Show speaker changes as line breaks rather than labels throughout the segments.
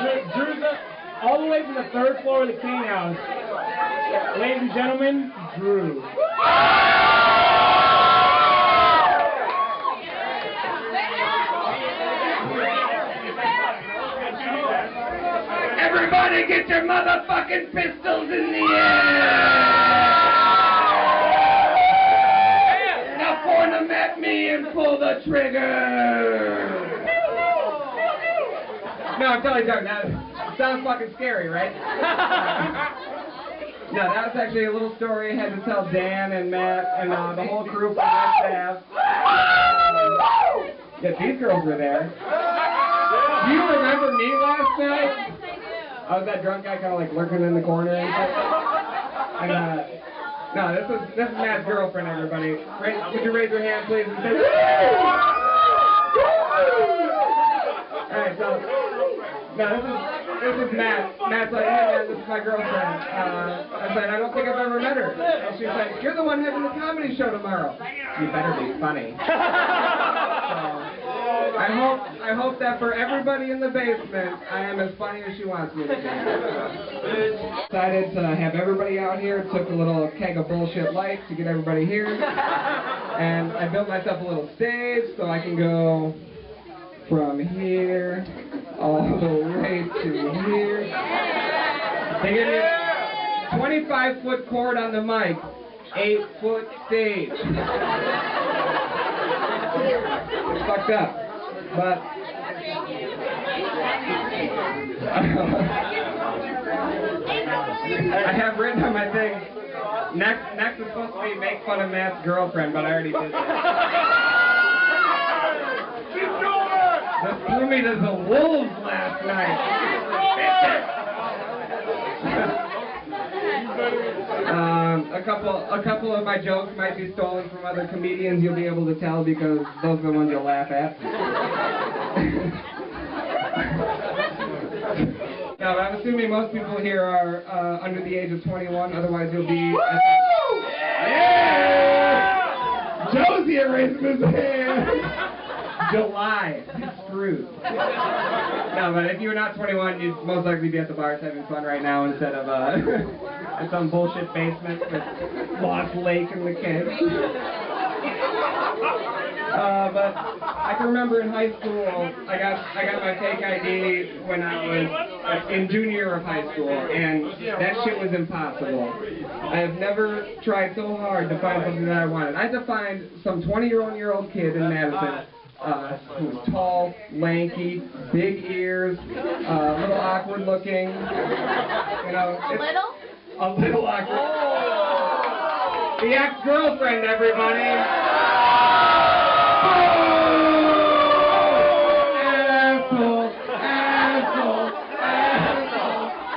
Drew's all the way from the 3rd floor of the King House. Ladies and gentlemen, Drew.
Everybody get your motherfucking pistols in the air! Now point them at me and pull the trigger!
No, I'm totally joking. That sounds fucking scary, right? No, that was actually a little story I had to tell Dan and Matt and the whole crew from my staff. Yeah, these girls were there. Do you remember me last night? I was that drunk guy kind of like lurking in the corner and shit. And no, this is Matt's girlfriend, everybody. Would you raise your hand, please, and say, woo! Alright, so, no, this is Matt. Matt's like, hey man, this is my girlfriend. I said, I don't think I've ever met her. And she's like, you're the one having the comedy show tomorrow. You better be funny. I hope that for everybody in the basement, I am as funny as she wants me to be. Decided to have everybody out here. Took a little keg of bullshit light to get everybody here. And I built myself a little stage so I can go from here all the way to here. They give me 25-foot cord on the mic, 8-foot stage. It's fucked up. But I have written on my thing, next is supposed to be make fun of Matt's girlfriend, but I already did that. This threw me to the wolves last night. A couple of my jokes might be stolen from other comedians. You'll be able to tell because those are the ones you'll laugh at. No, but I'm assuming most people here are under the age of 21. Otherwise, you'll be. Yeah! Josie raising his hand. July. Screwed. No, but if you're not 21, you'd most likely be at the bars having fun right now instead of in some bullshit basement with Lost Lake and the kids. But I can remember in high school, I got my fake ID when I was in junior year of high school, and that shit was impossible. I have never tried so hard to find something that I wanted. I had to find some 20-year-old kid in Madison who was tall, lanky, big ears, a little awkward looking. You know, a little awkward. The ex-girlfriend, everybody.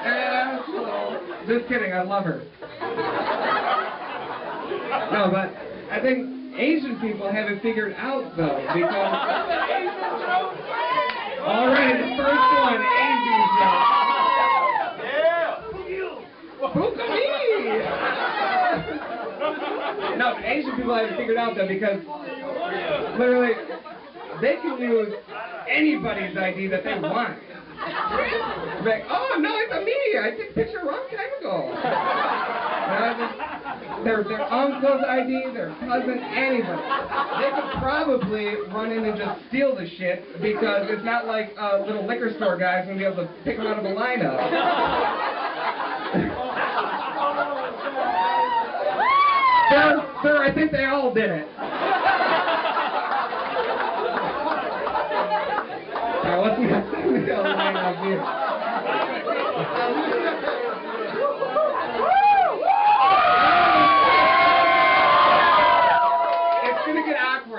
Asshole. Just kidding, I love her. No, but I think Asian people have it figured out, though, because... Alright, the first one, Asian joke. Yeah! Who can be? No, Asian people have it figured out, though, because literally, they can use anybody's ID that they want. Like, oh, no, it's a me. I took a picture a long time ago. Their uncle's ID, their cousin, anybody. They could probably run in and just steal the shit because it's not like little liquor store guys going to be able to pick them out of a lineup. Sir, I think they all did it. Alright, what's next? We got a lineup here.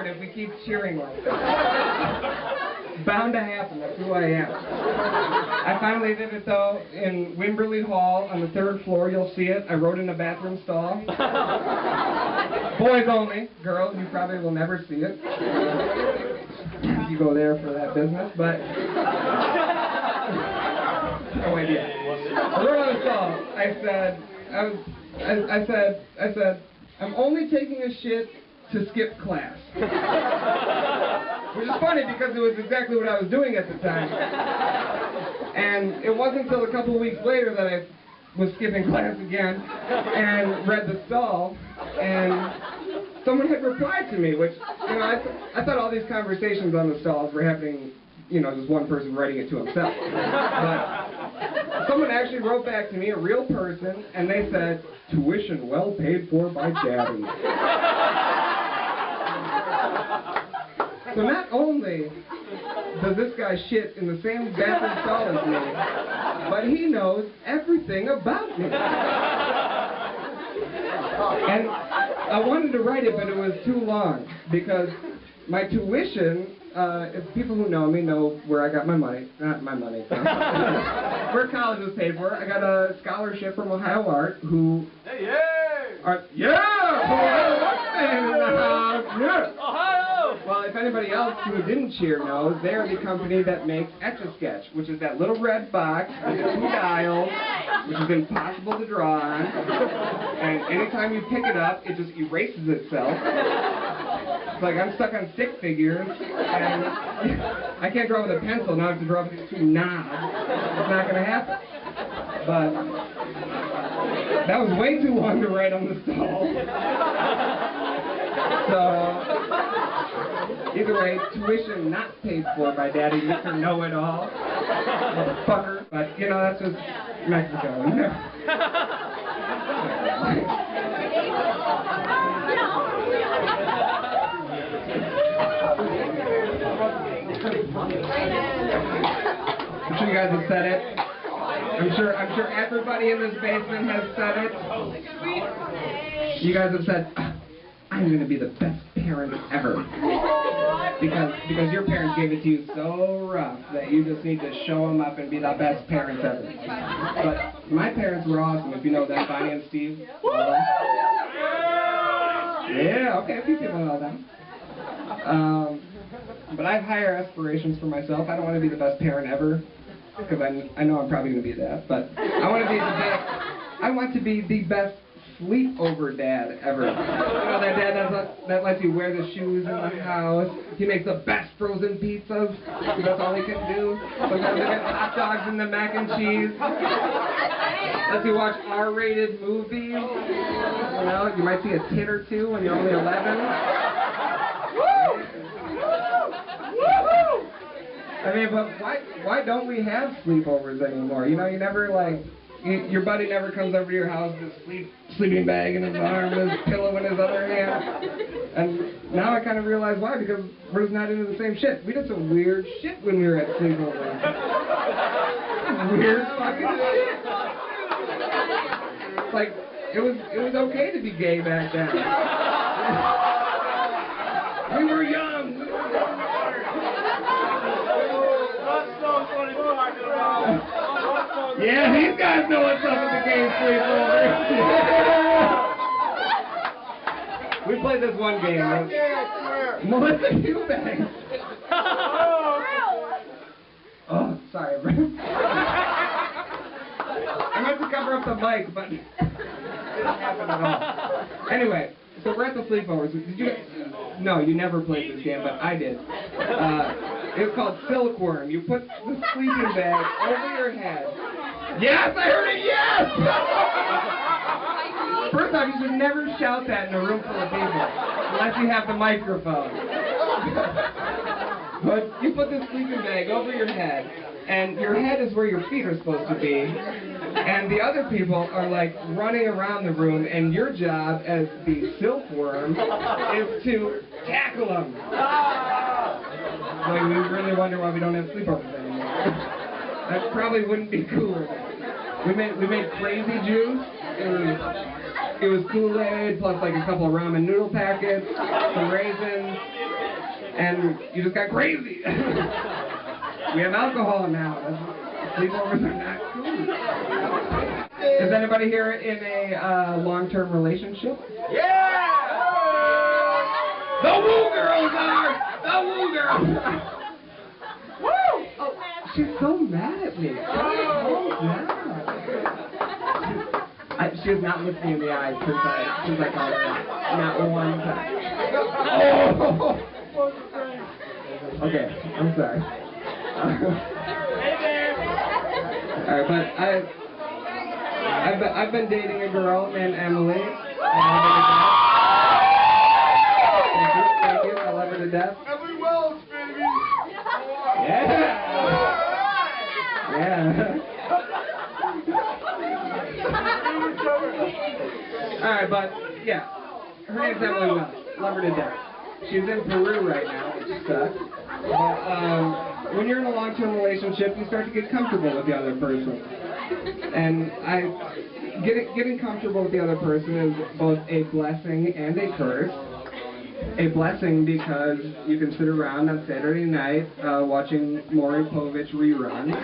If we keep cheering like that. Bound to happen, that's who I am. I finally did it though in Wimberley Hall on the 3rd floor, you'll see it. I wrote in a bathroom stall. Boys only. Girls, you probably will never see it. You go there for that business, but no idea. I wrote on the stall, I said, I'm only taking a shit to skip class. Which is funny because it was exactly what I was doing at the time. And And it wasn't until a couple of weeks later that I was skipping class again and read the stall, and someone had replied to me, which, you know, I thought all these conversations on the stalls were happening, you know, just one person writing it to himself. But someone actually wrote back to me, a real person, and they said, "Tuition well paid for by Daddy." So not only does this guy shit in the same bathroom stall as me, but he knows everything about me. And I wanted to write it, but it was too long, because my tuition, if people who know me know where I got my money, not my money, where college was paid for. I got a scholarship from Ohio Art, who...
Hey, yeah!
Ohio Art fan in the house, yeah!
Ohio!
Well, if anybody else who didn't cheer knows, they're the company that makes Etch-a-Sketch, which is that little red box with the 2 dials, which is impossible to draw on, and anytime you pick it up, it just erases itself. It's like I'm stuck on stick figures, and I can't draw with a pencil, now I have to draw with these 2 knobs. It's not going to happen. But that was way too long to write on the stall. So, either way, tuition not paid for by Daddy, Mr. Know-It-All, motherfucker. But, you know, that's just Mexico. I'm sure you guys have said it. I'm sure everybody in this basement has said it. You guys have said, "I'm going to be the best parent ever." Because your parents gave it to you so rough that you just need to show them up and be the best parents ever. But my parents were awesome, if you know them, Bonnie and Steve. Yeah, okay, a few people know them. But I have higher aspirations for myself. I don't want to be the best parent ever, because I know I'm probably going to be that. But I want to be the best sleepover dad ever. You know, that dad that lets you wear the shoes in the house. He makes the best frozen pizzas. That's all he can do. Sometimes they get hot dogs and the mac and cheese. Lets you watch R-rated movies. You know, you might see a tit or two when you're only 11. I mean, but why don't we have sleepovers anymore? You know, you never like... Your buddy never comes over to your house with a sleeping bag in his arm and his pillow in his other hand. And now I kind of realize why, because we're just not into the same shit. We did some weird shit when we were at sleepovers. Weird fucking shit. Like, it was okay to be gay back then. We were young. Yeah, these guys know what's up with the gay sleepover. We played this one game. Melissa Eubanks. Oh, sorry, bro. I meant to cover up the mic, but it didn't happen at all. Anyway, so we're at the sleepovers. Did you? No, you never played this game, but I did. It was called Silkworm. You put the sleeping bag over your head. Yes, I heard it, yes! First off, you should never shout that in a room full of people, unless you have the microphone. But you put this sleeping bag over your head, and your head is where your feet are supposed to be, and the other people are like running around the room, and your job as the silkworm is to tackle them. So you really wonder why we don't have sleepovers anymore. That probably wouldn't be cool. We made crazy juice. It was Kool-Aid plus like a couple of ramen noodle packets, some raisins, and you just got crazy. We have alcohol now. Sleepovers are not cool. Is anybody here in a long-term relationship? Yeah! The Woo Girls are! The Woo Girls! Woo! Oh, she's so mad at me. She has not looked me in the eyes since I called her. Not one time. Oh! Okay, I'm sorry. Alright, but I've been dating a girl named Emily. Thank you. I love her to death.
Emily Wells, baby!
Yeah. Alright, but yeah. Her name's Emily Wells. Love her to death. She's in Peru right now, which sucks. But when you're in a long-term relationship, you start to get comfortable with the other person. And getting comfortable with the other person is both a blessing and a curse. A blessing because you can sit around on Saturday night watching Maury Povich reruns,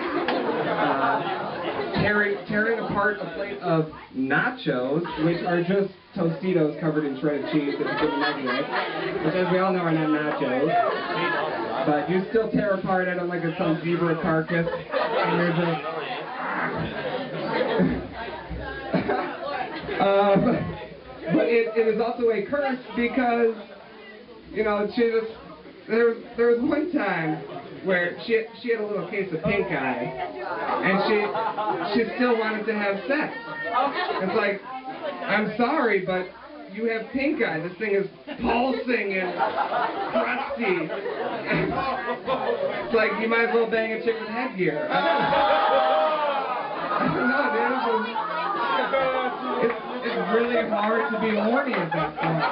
tearing apart a plate of nachos, which are just Tostitos covered in shredded cheese that you put in the microwave, which, as we all know, are not nachos. But you still tear apart at them like it's some zebra carcass, and you're just... but it is also a curse because, you know, there was one time where she had a little case of pink eye, and she still wanted to have sex. It's like, I'm sorry, but you have pink eye. This thing is pulsing and crusty. It's like, you might as well bang a chick with headgear. I don't know, dude. It's really hard to be horny at that point.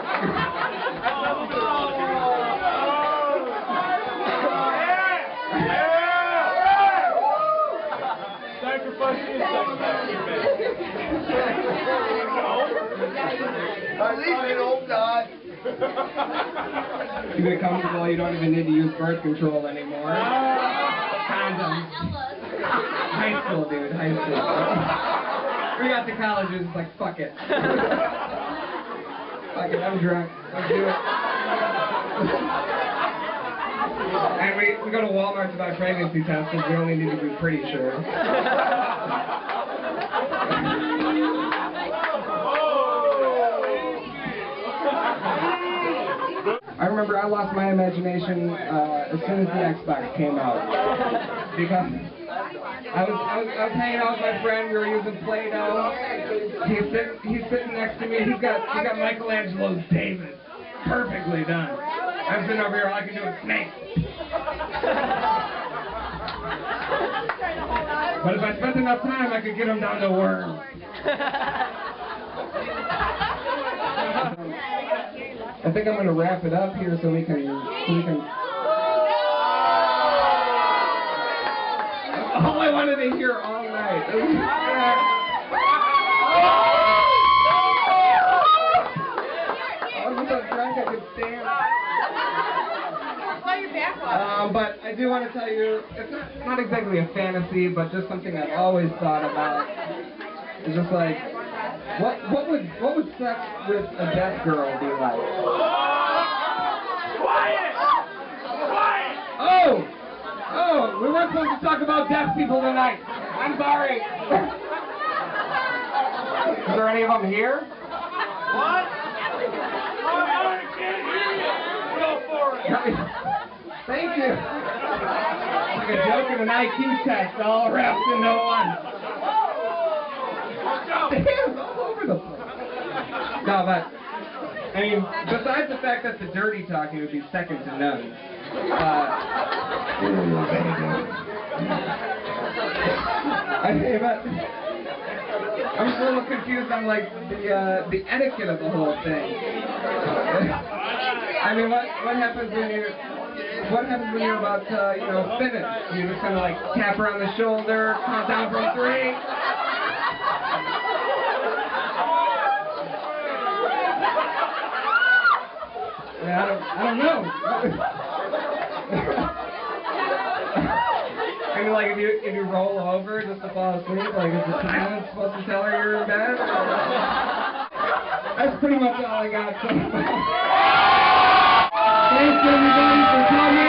At least you don't die.
You get comfortable, you don't even need to use birth control anymore. Condoms. High school, dude, high school. We got to colleges, it's like, fuck it. Fuck it, I'm drunk. Let's do it. And we go to Walmart to buy pregnancy tests because we only need to be pretty sure. I remember I lost my imagination as soon as the Xbox came out. Because I was hanging out with my friend, we were using Play-Doh. He's sitting next to me, he's got Michelangelo's David. Perfectly done. I'm sitting over here, all I can do is snake. But if I spent enough time, I could get him down to worms. I think I'm going to wrap it up here so we can... All I wanted to hear all night. I was so drunk I could stand. But I do want to tell you, it's not exactly a fantasy, but just something I've always thought about. It's just like, what would sex with a deaf girl be like?
Quiet! Quiet!
Oh, we weren't supposed to talk about deaf people tonight. I'm sorry. Is there any of them here?
What? I can't hear you! Go for it!
Thank you. Like a joke and an IQ test all wrapped into one. Damn, all over the place. No, but, I mean, besides the fact that the dirty talking would be second to none. But I'm just a little confused on, like, the etiquette of the whole thing. I mean, what happens when you're about to, you know, finish? You just kind of like tap her on the shoulder, count down from 3. I don't know. I mean, like, if you roll over just to fall asleep, like, is the silence supposed to tell her you're in bed? That's pretty much all I got so far. Thanks everybody for coming.